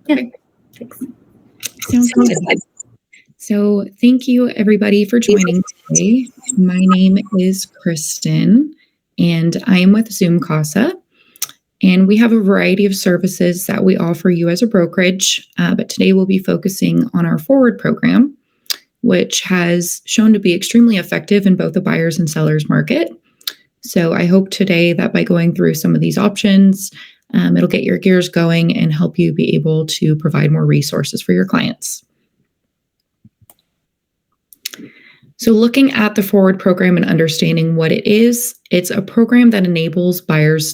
Yeah, thanks. Sounds good. So thank you everybody for joining today. My name is Kristen and I am with Casa. And we have a variety of services that we offer you as a brokerage, but today we'll be focusing on our forward program, which has shown to be extremely effective in both the buyers and sellers market. So I hope today that by going through some of these options, it'll get your gears going and help you be able to provide more resources for your clients. So looking at the forward program and understanding what it is, it's a program that enables sellers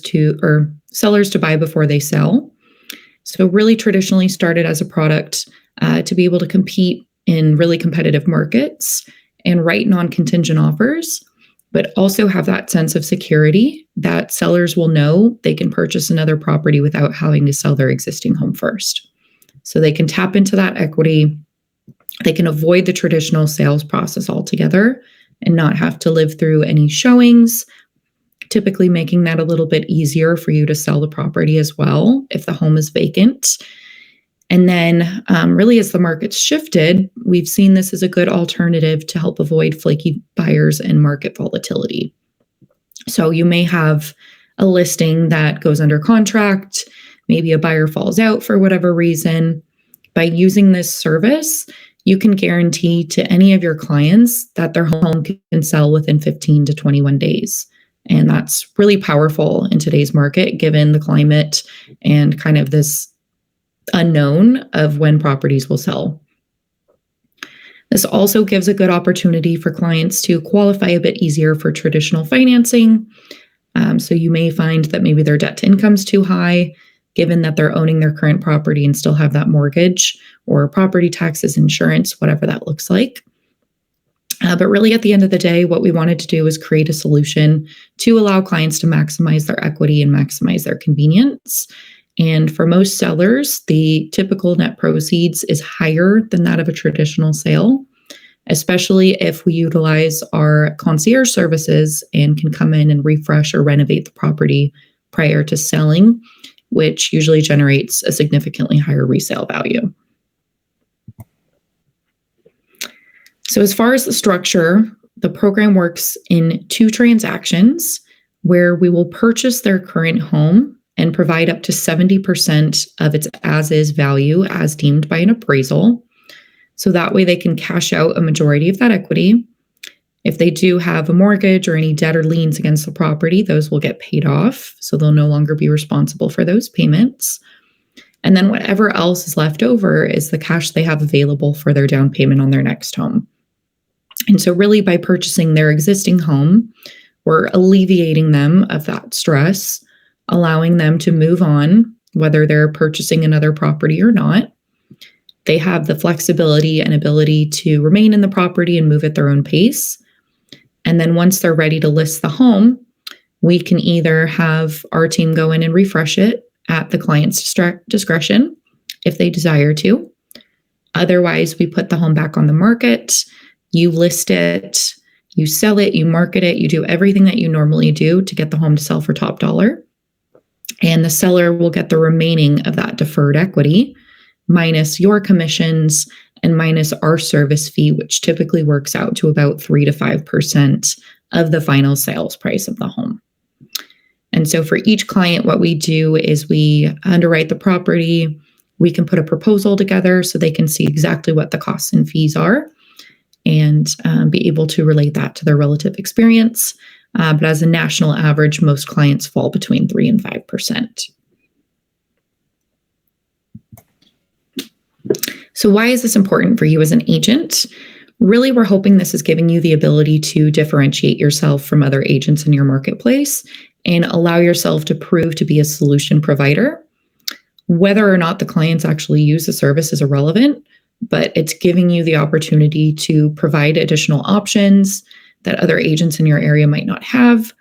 to buy before they sell. So really traditionally started as a product to be able to compete in really competitive markets and write non-contingent offers, but also have that sense of security that sellers will know they can purchase another property without having to sell their existing home first. So they can tap into that equity. They can avoid the traditional sales process altogether and not have to live through any showings, typically making that a little bit easier for you to sell the property as well if the home is vacant. And then really as the market's shifted, we've seen this as a good alternative to help avoid flaky buyers and market volatility. So you may have a listing that goes under contract, maybe a buyer falls out for whatever reason. By using this service, you can guarantee to any of your clients that their home can sell within 15 to 21 days. And that's really powerful in today's market, given the climate and kind of this unknown of when properties will sell. This also gives a good opportunity for clients to qualify a bit easier for traditional financing. So you may find that maybe their debt to income is too high, given that they're owning their current property and still have that mortgage or property taxes, insurance, whatever that looks like. But really at the end of the day, what we wanted to do was create a solution to allow clients to maximize their equity and maximize their convenience. And for most sellers, the typical net proceeds is higher than that of a traditional sale, especially if we utilize our concierge services and can come in and refresh or renovate the property prior to selling, which usually generates a significantly higher resale value. So as far as the structure, the program works in 2 transactions where we will purchase their current home and provide up to 70% of its as-is value as deemed by an appraisal. So that way they can cash out a majority of that equity. If they do have a mortgage or any debt or liens against the property, those will get paid off. So they'll no longer be responsible for those payments. And then whatever else is left over is the cash they have available for their down payment on their next home. And so really by purchasing their existing home, we're alleviating them of that stress, allowing them to move on, whether they're purchasing another property or not. They have the flexibility and ability to remain in the property and move at their own pace. And then once they're ready to list the home, we can either have our team go in and refresh it at the client's discretion if they desire to. Otherwise, we put the home back on the market, you list it, you sell it, you market it, you do everything that you normally do to get the home to sell for top dollar. And the seller will get the remaining of that deferred equity, minus your commissions and minus our service fee, which typically works out to about 3 to 5% of the final sales price of the home. And so for each client, what we do is we underwrite the property. We can put a proposal together so they can see exactly what the costs and fees are and be able to relate that to their relative experience. But as a national average, most clients fall between 3 and 5%. So why is this important for you as an agent? Really, we're hoping this is giving you the ability to differentiate yourself from other agents in your marketplace and allow yourself to prove to be a solution provider. Whether or not the clients actually use the service is irrelevant, but it's giving you the opportunity to provide additional options that other agents in your area might not have.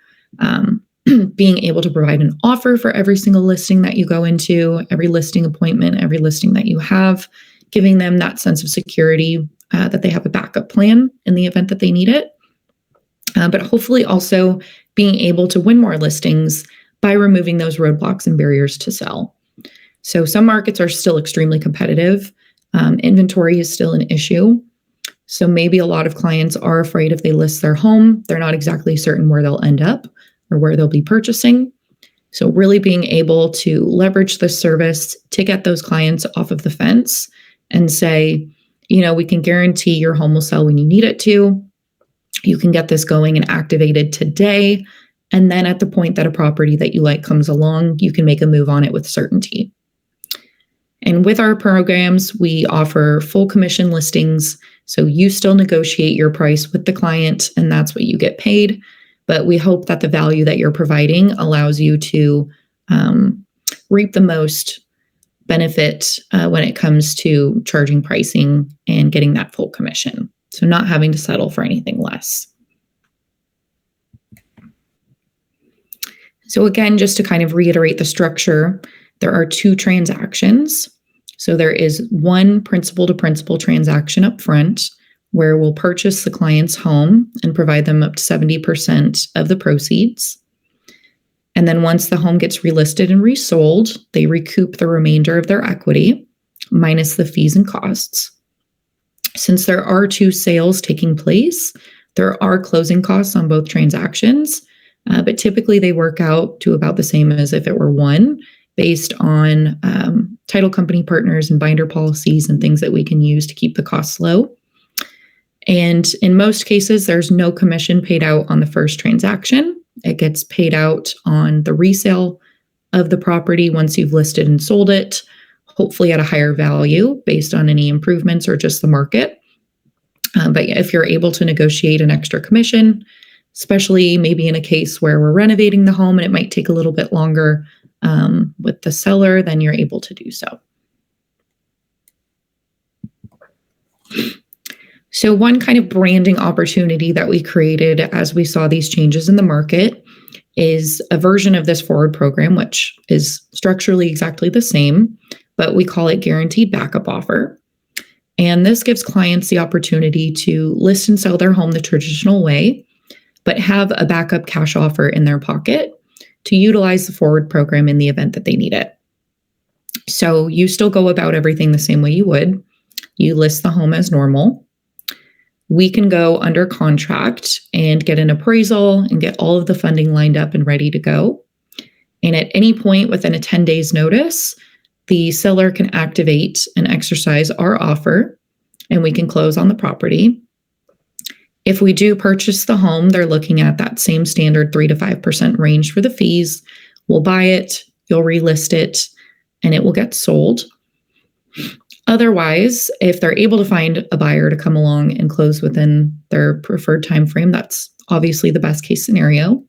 Being able to provide an offer for every single listing that you go into, every listing appointment, every listing that you have, giving them that sense of security that they have a backup plan in the event that they need it. But hopefully also being able to win more listings by removing those roadblocks and barriers to sell. So some markets are still extremely competitive. Inventory is still an issue. So maybe a lot of clients are afraid if they list their home, they're not exactly certain where they'll end up or where they'll be purchasing. So really being able to leverage this service to get those clients off of the fence and say, we can guarantee your home will sell when you need it to. You can get this going and activated today. And then at the point that a property that you like comes along, you can make a move on it with certainty. And with our programs, we offer full commission listings. So you still negotiate your price with the client, and that's what you get paid. But we hope that the value that you're providing allows you to reap the most benefit when it comes to charging pricing and getting that full commission. So not having to settle for anything less. So again, just to kind of reiterate the structure, there are 2 transactions. So there is one principal to principal transaction up front where we'll purchase the client's home and provide them up to 70% of the proceeds. And then once the home gets relisted and resold, they recoup the remainder of their equity minus the fees and costs. Since there are 2 sales taking place, there are closing costs on both transactions, but typically they work out to about the same as if it were one, based on title company partners and binder policies and things that we can use to keep the costs low. And in most cases, there's no commission paid out on the first transaction. It gets paid out on the resale of the property once you've listed and sold it, hopefully at a higher value based on any improvements or just the market. But if you're able to negotiate an extra commission, especially maybe in a case where we're renovating the home and it might take a little bit longer with the seller, then you're able to do so. So one kind of branding opportunity that we created as we saw these changes in the market is a version of this forward program, which is structurally exactly the same, but we call it Guaranteed Backup Offer. And this gives clients the opportunity to list and sell their home the traditional way, but have a backup cash offer in their pocket to utilize the forward program in the event that they need it. So you still go about everything the same way you would. You list the home as normal. We can go under contract and get an appraisal and get all of the funding lined up and ready to go. And at any point within a 10 days notice, the seller can activate and exercise our offer, and we can close on the property. If we do purchase the home, they're looking at that same standard 3 to 5% range for the fees. We'll buy it, you'll relist it, and it will get sold. Otherwise, if they're able to find a buyer to come along and close within their preferred time frame, that's obviously the best case scenario.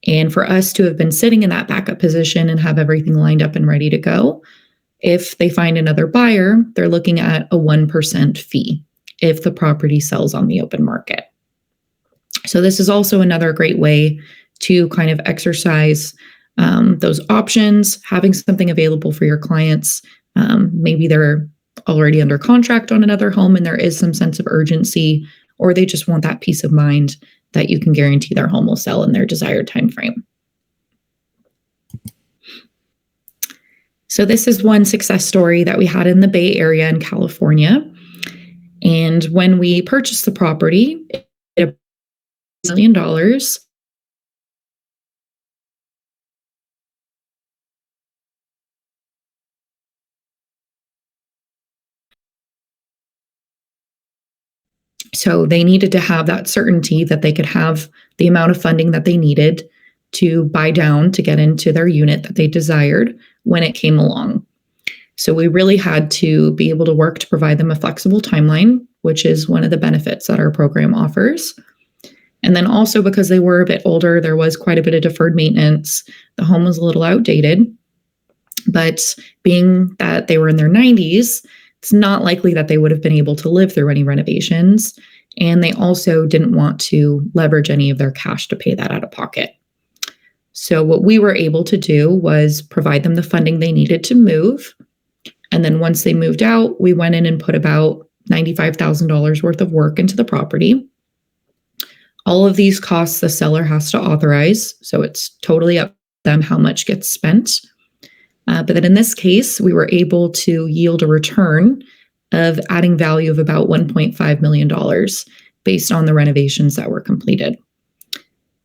And for us to have been sitting in that backup position and have everything lined up and ready to go, if they find another buyer, they're looking at a 1% fee if the property sells on the open market. So this is also another great way to kind of exercise those options, having something available for your clients. Maybe they're already under contract on another home and there is some sense of urgency, or they just want that peace of mind that you can guarantee their home will sell in their desired time frame. So this is one success story that we had in the Bay Area in California. And when we purchased the property, it $1 million. So they needed to have that certainty that they could have the amount of funding that they needed to buy down to get into their unit that they desired when it came along. So we really had to be able to work to provide them a flexible timeline, which is one of the benefits that our program offers. And then also because they were a bit older, there was quite a bit of deferred maintenance. The home was a little outdated, but being that they were in their 90s, it's not likely that they would have been able to live through any renovations. And they also didn't want to leverage any of their cash to pay that out of pocket. So what we were able to do was provide them the funding they needed to move. And then once they moved out, we went in and put about $95,000 worth of work into the property. All of these costs the seller has to authorize, so it's totally up to them how much gets spent. But then in this case, we were able to yield a return of adding value of about $1.5 million based on the renovations that were completed.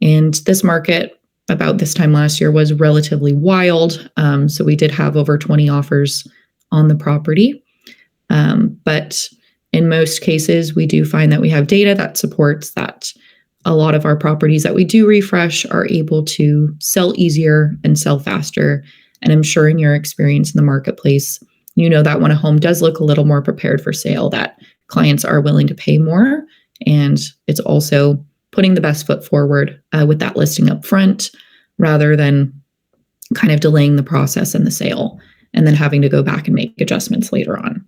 And this market about this time last year was relatively wild. So we did have over 20 offers on the property. But in most cases, we do find that we have data that supports that a lot of our properties that we do refresh are able to sell easier and sell faster. And I'm sure in your experience in the marketplace, you know that when a home does look a little more prepared for sale, that clients are willing to pay more. And it's also putting the best foot forward with that listing up front, rather than kind of delaying the process and the sale and then having to go back and make adjustments later on.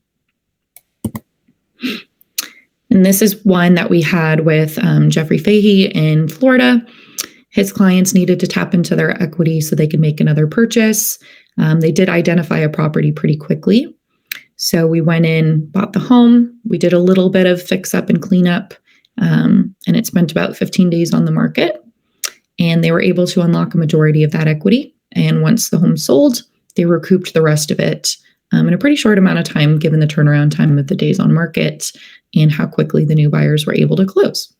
And this is one that we had with Jeffrey Fahey in Florida. His clients needed to tap into their equity so they could make another purchase. They did identify a property pretty quickly. So we went in, bought the home. We did a little bit of fix up and clean up, and it spent about 15 days on the market. And they were able to unlock a majority of that equity. And once the home sold, they recouped the rest of it in a pretty short amount of time, given the turnaround time of the days on market and how quickly the new buyers were able to close.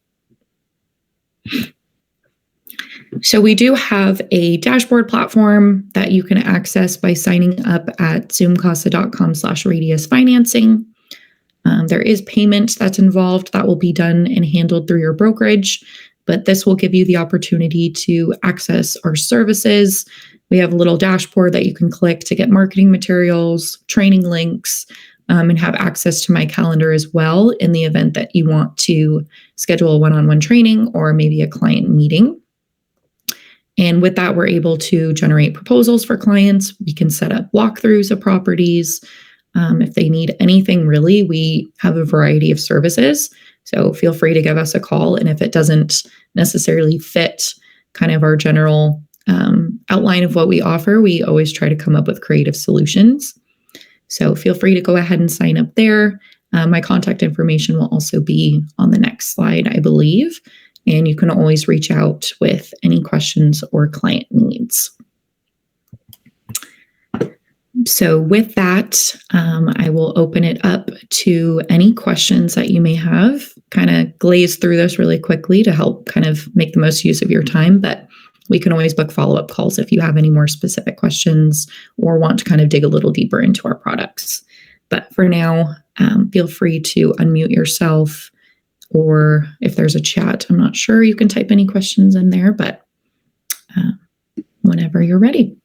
So we do have a dashboard platform that you can access by signing up at zoomcasa.com/radius financing. There is payment that's involved that will be done and handled through your brokerage, but this will give you the opportunity to access our services. We have a little dashboard that you can click to get marketing materials, training links, and have access to my calendar as well in the event that you want to schedule a one-on-one training or maybe a client meeting. And with that, we're able to generate proposals for clients. We can set up walkthroughs of properties. If they need anything, really, we have a variety of services. So feel free to give us a call. And if it doesn't necessarily fit kind of our general outline of what we offer, we always try to come up with creative solutions. So feel free to go ahead and sign up there. My contact information will also be on the next slide, I believe. And you can always reach out with any questions or client needs. So with that, I will open it up to any questions that you may have. Kind of glaze through this really quickly to help kind of make the most use of your time, but we can always book follow-up calls if you have any more specific questions or want to kind of dig a little deeper into our products. But for now, feel free to unmute yourself, or if there's a chat, I'm not sure, you can type any questions in there, but whenever you're ready.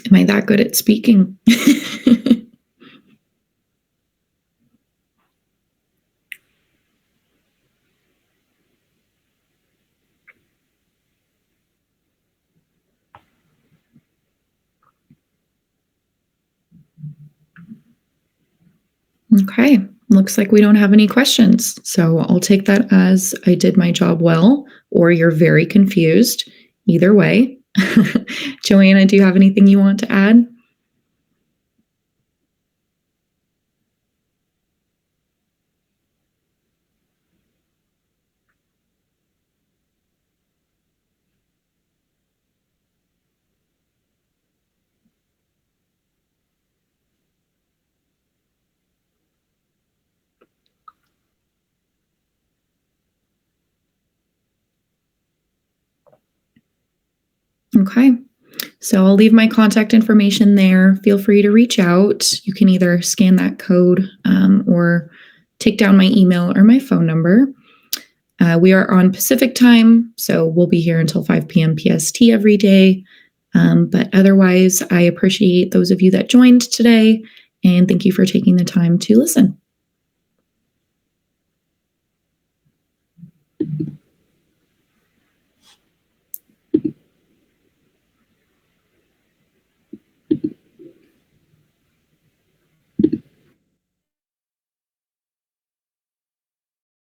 Am I that good at speaking? Okay, looks like we don't have any questions. So I'll take that as I did my job well, or you're very confused. Either way. Joanna, do you have anything you want to add? Okay, so I'll leave my contact information there. Feel free to reach out. You can either scan that code or take down my email or my phone number. We are on Pacific time, so we'll be here until 5 p.m. PST every day. But otherwise, I appreciate those of you that joined today, and thank you for taking the time to listen.